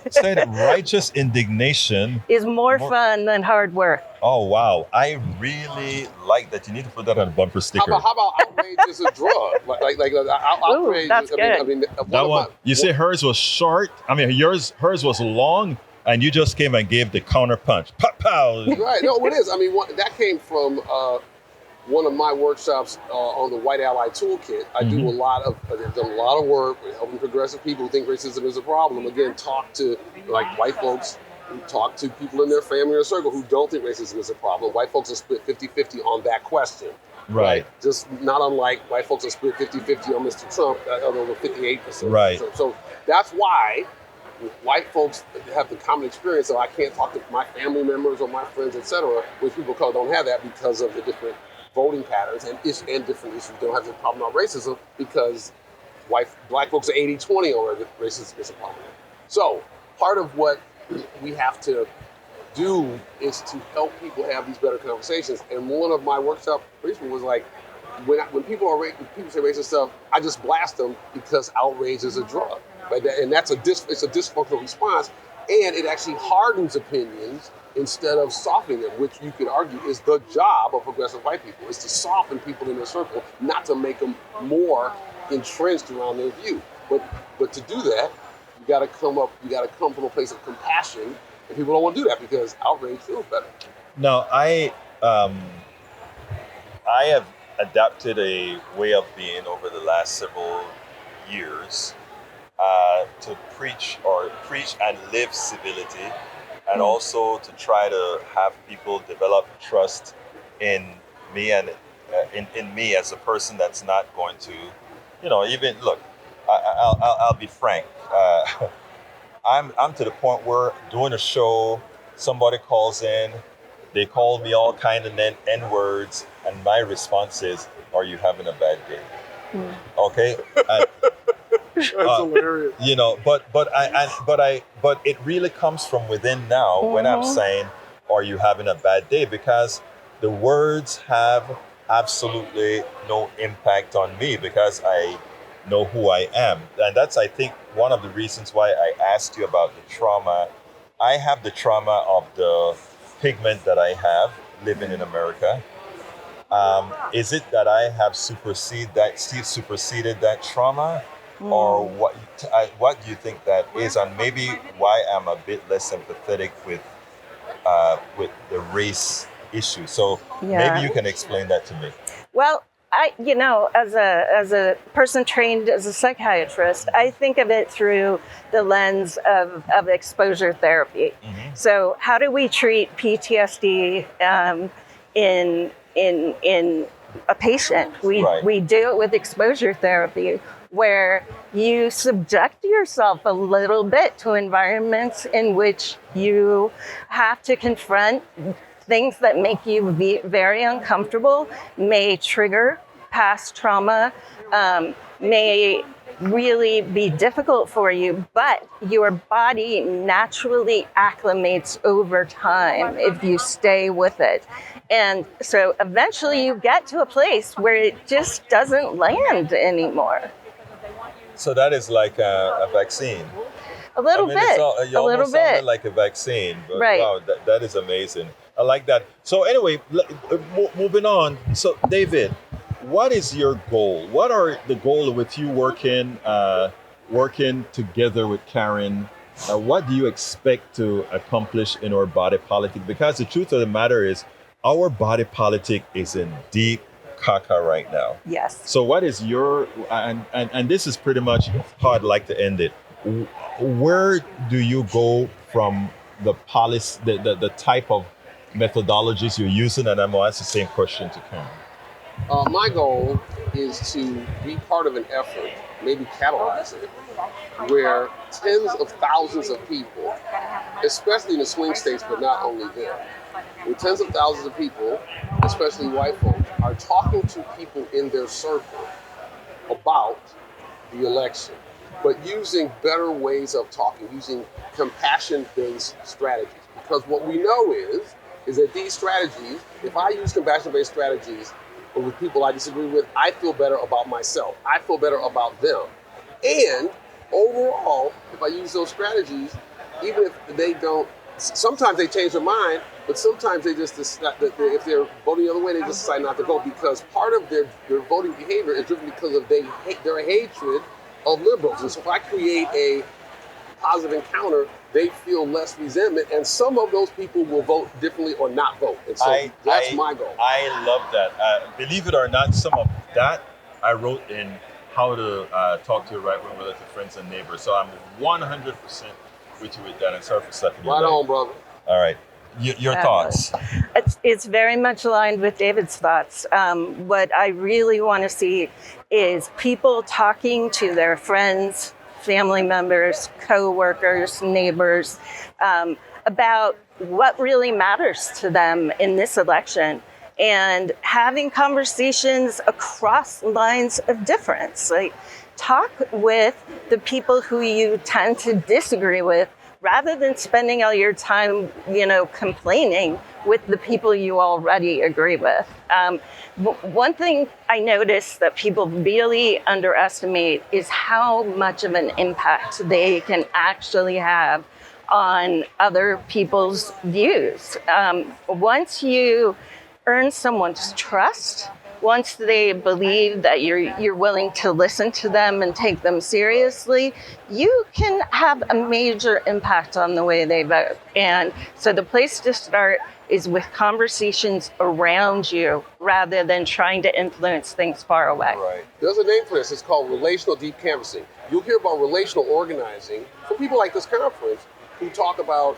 Say it. Righteous indignation is more fun than hard work. Oh, wow. I really like that. You need to put that on a bumper sticker. How about outrage is a drug? Outrage. Ooh, that's good. I mean, that one. You say hers was short. I mean, hers was long, and you just came and gave the counter punch. Pow, pow. Right. No, it is. I mean, that came from one of my workshops on the White Ally Toolkit. I've done a lot of work with helping progressive people who think racism is a problem. Again, talk to white folks, talk to people in their family or circle who don't think racism is a problem. White folks are split 50-50 on that question. Right. Just not unlike white folks are split 50-50 on Mr. Trump, over 58%. Right. So that's why white folks have the common experience of I can't talk to my family members or my friends, etc., which people of color don't have that because of the different voting patterns and different issues. They don't have the problem about racism because black folks are 80-20 on whether racism is a problem. So part of what we have to do is to help people have these better conversations. And one of my workshop principles was like, when people say racist stuff, I just blast them because outrage is a drug, right? And it's a dysfunctional response, and it actually hardens opinions instead of softening them, which you could argue is the job of progressive white people, is to soften people in their circle, not to make them more entrenched around their view. But to do that, you got to come from a place of compassion, and people don't want to do that because outrage feels better. Now, I have adapted a way of being over the last several years to preach and live civility, and also to try to have people develop trust in me and in me as a person that's not going to, even look. I'll be frank. I'm to the point where doing a show, somebody calls in, they call me all kind of N-words, and my response is, "Are you having a bad day?" Okay. That's hilarious. But it really comes from within now when I'm saying, "Are you having a bad day?" Because the words have absolutely no impact on me because I know who I am. And that's, I think, one of the reasons why I asked you about the trauma. I have the trauma of the pigment that I have living in America. Is it that I have superseded that trauma? Or what do you think that is? And maybe why I'm a bit less sympathetic with the race issue. So maybe you can explain that to me. Well, as a person trained as a psychiatrist, I think of it through the lens of exposure therapy. Mm-hmm. So how do we treat PTSD in a patient? We do it with exposure therapy, where you subject yourself a little bit to environments in which you have to confront things that make you very uncomfortable, may trigger past trauma, may really be difficult for you, but your body naturally acclimates over time if you stay with it. And so eventually you get to a place where it just doesn't land anymore. So that is like a vaccine. A little bit. You almost sounded like a vaccine, but right. Wow, that is amazing. I like that. So anyway, moving on. So David, what is your goal? What are the goal with you working together with Karen? What do you expect to accomplish in our body politic? Because the truth of the matter is, our body politic is in deep caca right now. Yes. So what is your, and this is pretty much how I'd like to end it. Where do you go from the policy, the type of methodologies you're using? And I'm going to ask the same question to Karen. My goal is to be part of an effort, maybe catalyze it, where tens of thousands of people, especially in the swing states, but not only there, where tens of thousands of people, especially white folks, are talking to people in their circle about the election, but using better ways of talking, using compassion-based strategies. Because what we know is that these strategies, if I use compassion-based strategies with people I disagree with, I feel better about myself. I feel better about them. And overall, if I use those strategies, even if they don't, sometimes they change their mind, but sometimes they just decide that if they're voting the other way, they just decide not to vote, because part of their voting behavior is driven because of their hatred of liberals. And so if I create a positive encounter, they feel less resentment, and some of those people will vote differently or not vote. And so that's my goal. I love that. Believe it or not, some of that I wrote in How to Talk to Your Right-Wing Relative Friends and Neighbors. So I'm 100% with you with that. And sorry for stepping right on, brother. All right. Your thoughts? It's very much aligned with David's thoughts. What I really want to see is people talking to their friends, family members, co-workers, neighbors, about what really matters to them in this election, and having conversations across lines of difference. Like, talk with the people who you tend to disagree with rather than spending all your time, complaining with the people you already agree with. One thing I noticed that people really underestimate is how much of an impact they can actually have on other people's views. Once you earn someone's trust, once they believe that you're willing to listen to them and take them seriously, you can have a major impact on the way they vote. And so the place to start is with conversations around you rather than trying to influence things far away. Right. There's a name for this. It's called relational deep canvassing. You'll hear about relational organizing from people like this conference who talk about,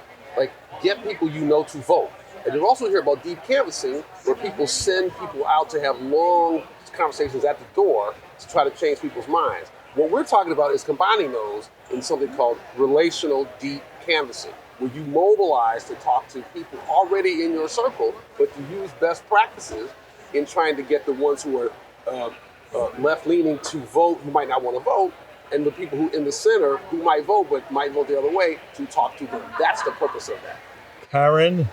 get people you know to vote. And you'll also hear about deep canvassing, where people send people out to have long conversations at the door to try to change people's minds. What we're talking about is combining those in something called relational deep canvassing, where you mobilize to talk to people already in your circle, but to use best practices in trying to get the ones who are left-leaning to vote, who might not want to vote, and the people who in the center who might vote but might vote the other way, to talk to them. That's the purpose of that. Karen,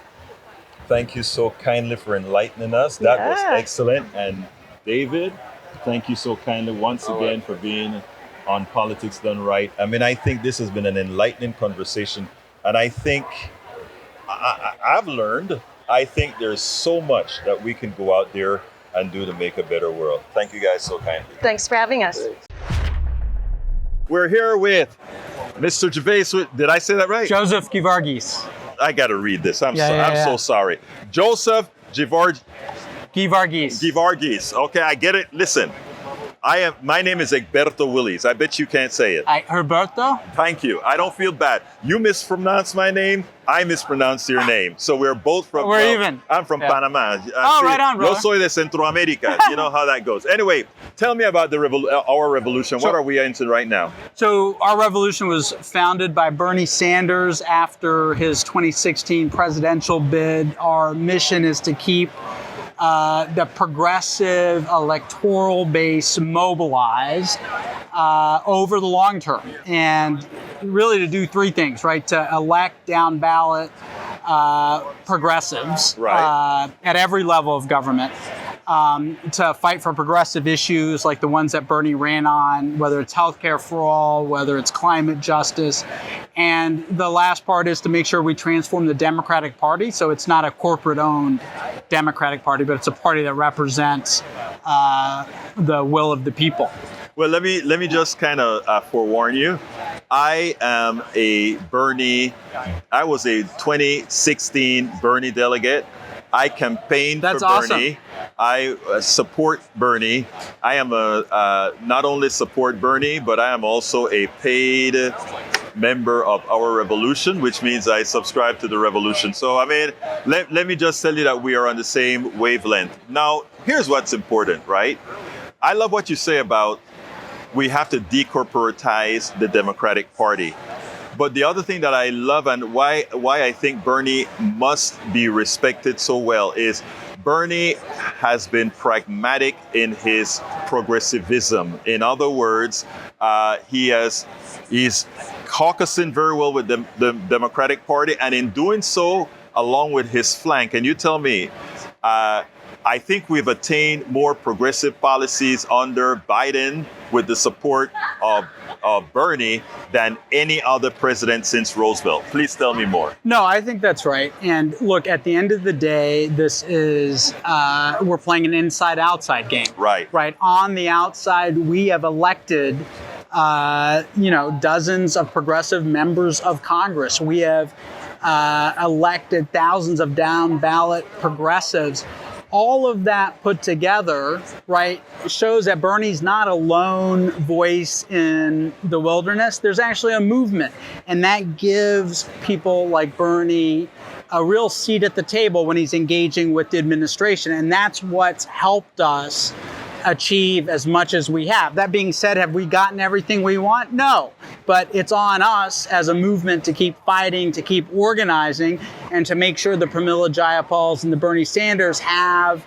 thank you so kindly for enlightening us. That was excellent. And David, thank you so kindly once again for being on Politics Done Right. I mean, I think this has been an enlightening conversation. And I think I've learned, I think there's so much that we can go out there and do to make a better world. Thank you guys so kindly. Thanks for having us. Thanks. We're here with Mr. Gervais. Did I say that right? Joseph Geevarghese. I got to read this. I'm Yeah. so sorry. Joseph Geevarghese. Geevarghese. Okay, I get it. Listen, my name is Egberto Willies. I bet you can't say it. Egberto? Thank you. I don't feel bad. You mispronounced my name. I mispronounced your name. So we're both from... We're even. I'm from Panama. Right on, brother. Yo soy de Centroamérica. You know how that goes. Anyway, tell me about our revolution. What are we into right now? So our revolution was founded by Bernie Sanders after his 2016 presidential bid. Our mission is to keep the progressive electoral base mobilized over the long term, and really to do three things, right? To elect down ballot progressives at every level of government, to fight for progressive issues like the ones that Bernie ran on, whether it's healthcare for all, whether it's climate justice. And the last part is to make sure we transform the Democratic Party so it's not a corporate-owned Democratic Party, but it's a party that represents the will of the people. Well, let me just kind of forewarn you. I am I was a 2016 Bernie delegate. I campaigned for Bernie. I support Bernie. I am not only support Bernie, but I am also a paid member of Our Revolution, which means I subscribe to the Revolution. So, I mean, let me just tell you that we are on the same wavelength. Now, here's what's important, right? I love what you say about we have to decorporatize the Democratic Party. But the other thing that I love and why I think Bernie must be respected so well is Bernie has been pragmatic in his progressivism. In other words, he's caucusing very well with the Democratic Party, and in doing so, along with his flank. And you tell me, I think we've attained more progressive policies under Biden with the support of Bernie than any other president since Roosevelt. Please tell me more. No, I think that's right. And look, at the end of the day, this is, we're playing an inside-outside game. Right. Right. On the outside, we have elected, dozens of progressive members of Congress. We have elected thousands of down-ballot progressives. All of that put together, right, shows that Bernie's not a lone voice in the wilderness. There's actually a movement, and that gives people like Bernie a real seat at the table when he's engaging with the administration, and that's what's helped us achieve as much as we have. That being said, have we gotten everything we want? No. But it's on us as a movement to keep fighting, to keep organizing, and to make sure the Pramila Jayapals and the Bernie Sanders have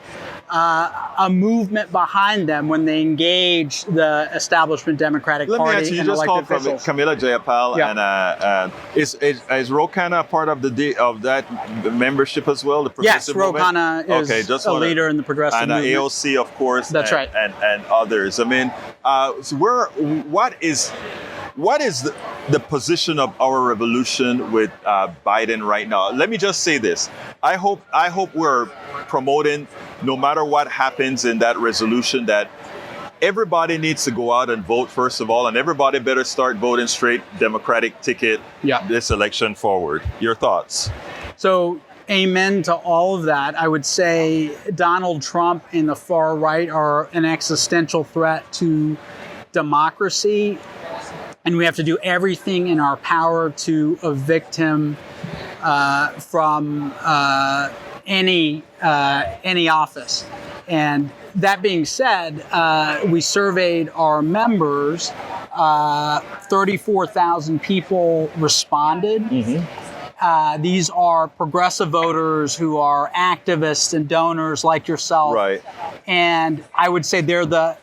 a movement behind them when they engage the establishment Democratic Let me Party ask you, you and just elected called from officials. Camila Jayapal, Yeah. and is Ro Khanna part of of that membership as well? The Yes, progressive Ro movement? Khanna is Okay, just a wanna- leader in the progressive and movement. AOC, of course. That's right. And others. I mean, so what is the position of our revolution with Biden right now? Let me just say this. I hope we're promoting, no matter what happens in that resolution, that everybody needs to go out and vote, first of all, and everybody better start voting straight Democratic ticket this election forward. Your thoughts? So, amen to all of that. I would say Donald Trump and the far right are an existential threat to democracy, and we have to do everything in our power to evict him from any office. And that being said, we surveyed our members. 34,000 people responded. Mm-hmm. These are progressive voters who are activists and donors like yourself. Right. And I would say they're the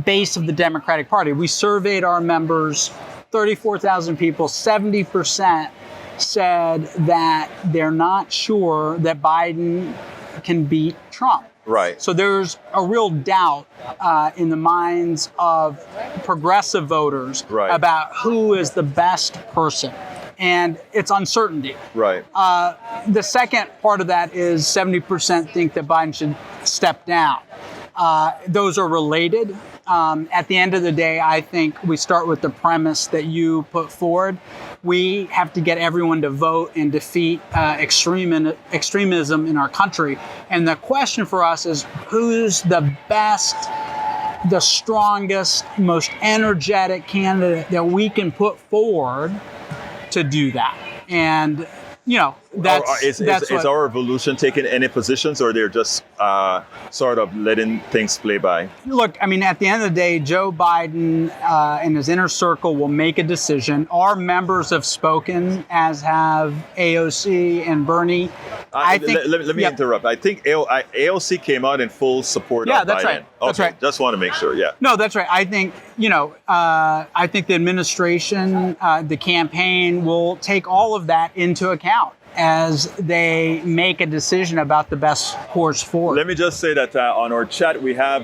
base of the Democratic Party. We surveyed our members, 34,000 people, 70% said that they're not sure that Biden can beat Trump. Right. So there's a real doubt in the minds of progressive voters about who is the best person. And it's uncertainty. Right. The second part of that is 70% think that Biden should step down. Those are related. At the end of the day, I think we start with the premise that you put forward. We have to get everyone to vote and defeat extremism in our country. And the question for us is, who's the best, the strongest, most energetic candidate that we can put forward to do that? And you know, is our revolution taking any positions, or they're just sort of letting things play by? Look, I mean, at the end of the day, Joe Biden and his inner circle will make a decision. Our members have spoken, as have AOC and Bernie. I think. Let me interrupt. I think AOC came out in full support of Biden. Yeah, that's right. That's right. Just want to make sure. Yeah. No, that's right. I think, I think the administration, the campaign will take all of that into account as they make a decision about the best course forward. Let me just say that on our chat we have,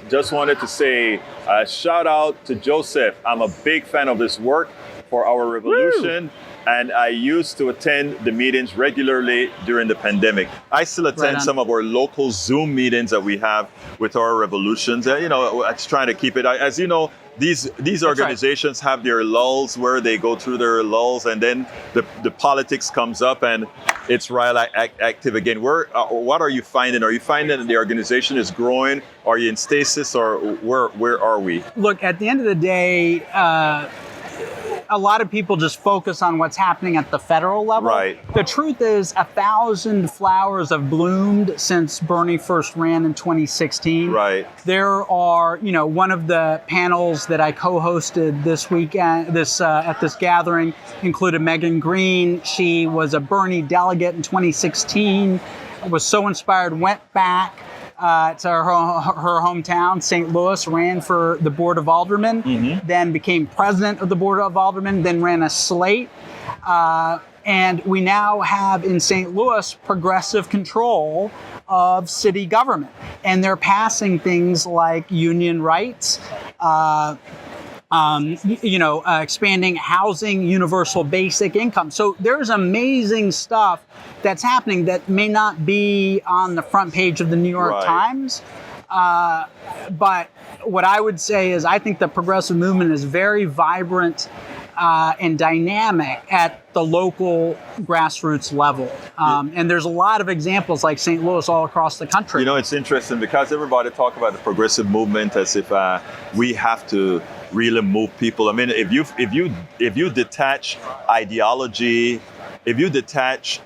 just wanted to say shout out to Joseph. I'm a big fan of this work for our revolution. Woo! And I used to attend the meetings regularly during the pandemic. I still attend some of our local Zoom meetings that we have with our revolutions. It's trying to keep it. As you know, these organizations have their lulls where they go through their lulls, and then the politics comes up and it's real active again. What are you finding? Are you finding that the organization is growing? Are you in stasis, or where are we? Look, at the end of the day, a lot of people just focus on what's happening at the federal level. Right. The truth is 1,000 flowers have bloomed since Bernie first ran in 2016. Right. There are, one of the panels that I co-hosted this weekend, at this gathering included Megan Green. She was a Bernie delegate in 2016, was so inspired, went back to her hometown, St. Louis, ran for the Board of Aldermen, then became president of the Board of Aldermen, then ran a slate. And we now have in St. Louis progressive control of city government. And they're passing things like union rights, expanding housing, universal basic income. So there's amazing stuff that's happening that may not be on the front page of the New York Times. But what I would say is I think the progressive movement is very vibrant and dynamic at the local grassroots level. And there's a lot of examples like St. Louis all across the country. It's interesting because everybody talk about the progressive movement as if we have to really move people. I mean, if you detach ideology, if you detach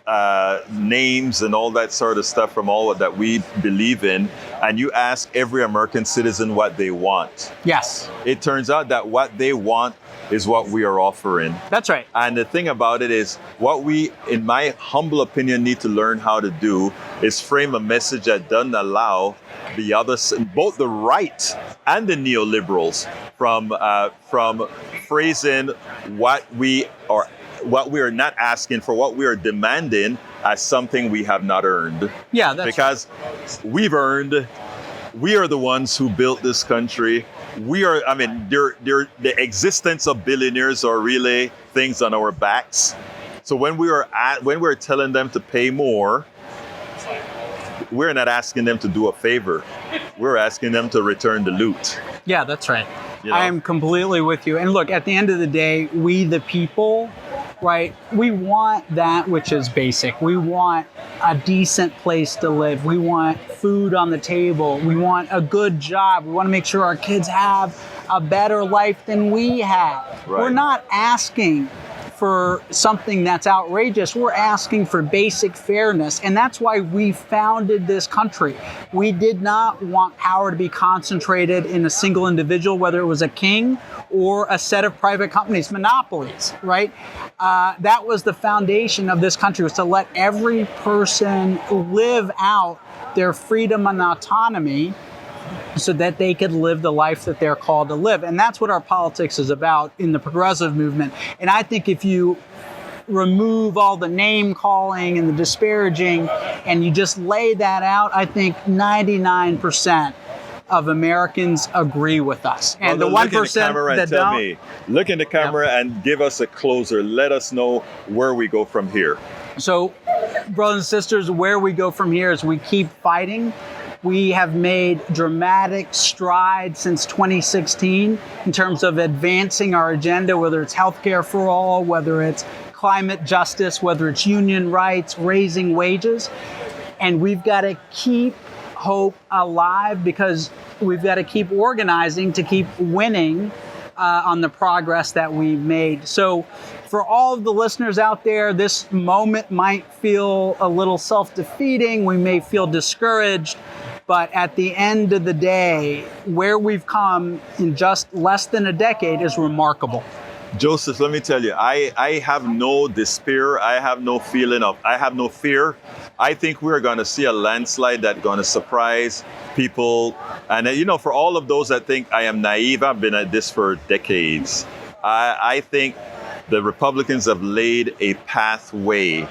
names and all that sort of stuff from all that we believe in, and you ask every American citizen what they want, yes, it turns out that what they want is what we are offering. That's right. And the thing about it is, what we, in my humble opinion, need to learn how to do is frame a message that doesn't allow the others, both the right and the neoliberals, from phrasing what we are not asking for, what we are demanding, as something we have not earned. Yeah, that's because we've earned. We are the ones who built this country. We are. I mean, the existence of billionaires are really things on our backs. So when we're telling them to pay more, we're not asking them to do a favor. We're asking them to return the loot. Yeah, that's right. You know? I am completely with you. And look, at the end of the day, we the people, right, we want that which is basic. We want a decent place to live. We want food on the table. We want a good job. We want to make sure our kids have a better life than we have. Right. We're not asking for something that's outrageous. We're asking for basic fairness. And that's why we founded this country. We did not want power to be concentrated in a single individual, whether it was a king or a set of private companies, monopolies, right? That was the foundation of this country, was to let every person live out their freedom and autonomy so that they could live the life that they're called to live. And that's what our politics is about in the progressive movement. And I think if you remove all the name calling and the disparaging and you just lay that out, I think 99% of Americans agree with us. And the 1% that don't. Look in the camera and give us a closer. Let us know where we go from here. So, brothers and sisters, where we go from here is we keep fighting. We have made dramatic strides since 2016 in terms of advancing our agenda, whether it's healthcare for all, whether it's climate justice, whether it's union rights, raising wages. And we've got to keep hope alive because we've got to keep organizing to keep winning on the progress that we've made. So for all of the listeners out there, this moment might feel a little self-defeating. We may feel discouraged. But at the end of the day, where we've come in just less than a decade is remarkable. Joseph, let me tell you, I have no despair. I have no fear. I think we're going to see a landslide that's going to surprise people. And, for all of those that think I am naive, I've been at this for decades. I think the Republicans have laid a pathway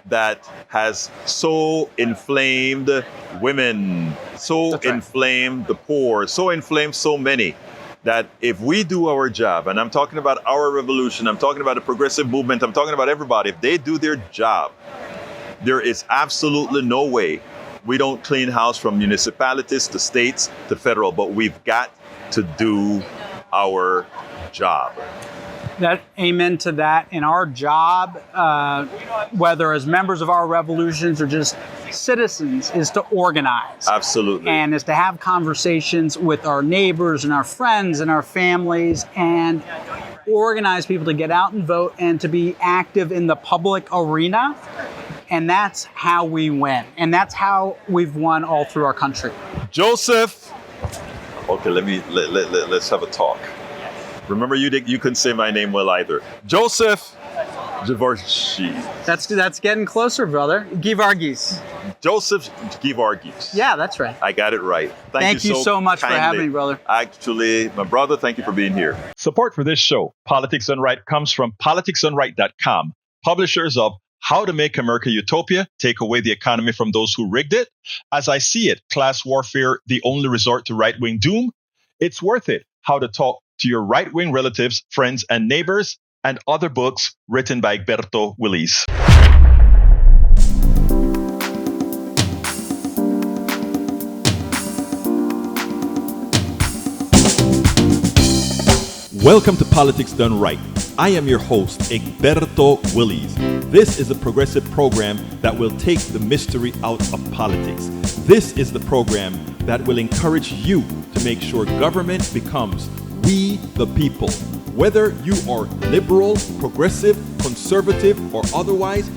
that has so inflamed women, so inflamed the poor, so inflamed so many, that if we do our job, and I'm talking about our revolution, I'm talking about the progressive movement, I'm talking about everybody, if they do their job, there is absolutely no way we don't clean house from municipalities to states to federal, but we've got to do our job. Amen to that. And our job, whether as members of our revolutions or just citizens, is to organize. Absolutely. And is to have conversations with our neighbors and our friends and our families and organize people to get out and vote and to be active in the public arena. And that's how we win. And that's how we've won all through our country. Joseph. Okay, let's have a talk. Remember, you couldn't say my name well either. Joseph Geevarghese. That's getting closer, brother. Geevarghese. Joseph Geevarghese. Yeah, that's right. I got it right. Thank you so much kindly for having me, brother. Actually, my brother, thank you for being here. Support for this show, Politics Done Right, comes from politicsdoneright.com, publishers of How to Make America Utopia, Take Away the Economy from Those Who Rigged It, As I See It, Class Warfare, The Only Resort to Right-Wing Doom, It's Worth It, How to Talk to Your Right-Wing Relatives, Friends, and Neighbors, and other books written by Egberto, Willies. Welcome to Politics Done Right. I am your host, Egberto Willies. This is a progressive program that will take the mystery out of politics. This is the program that will encourage you to make sure government becomes we the people. Whether you are liberal, progressive, conservative, or otherwise,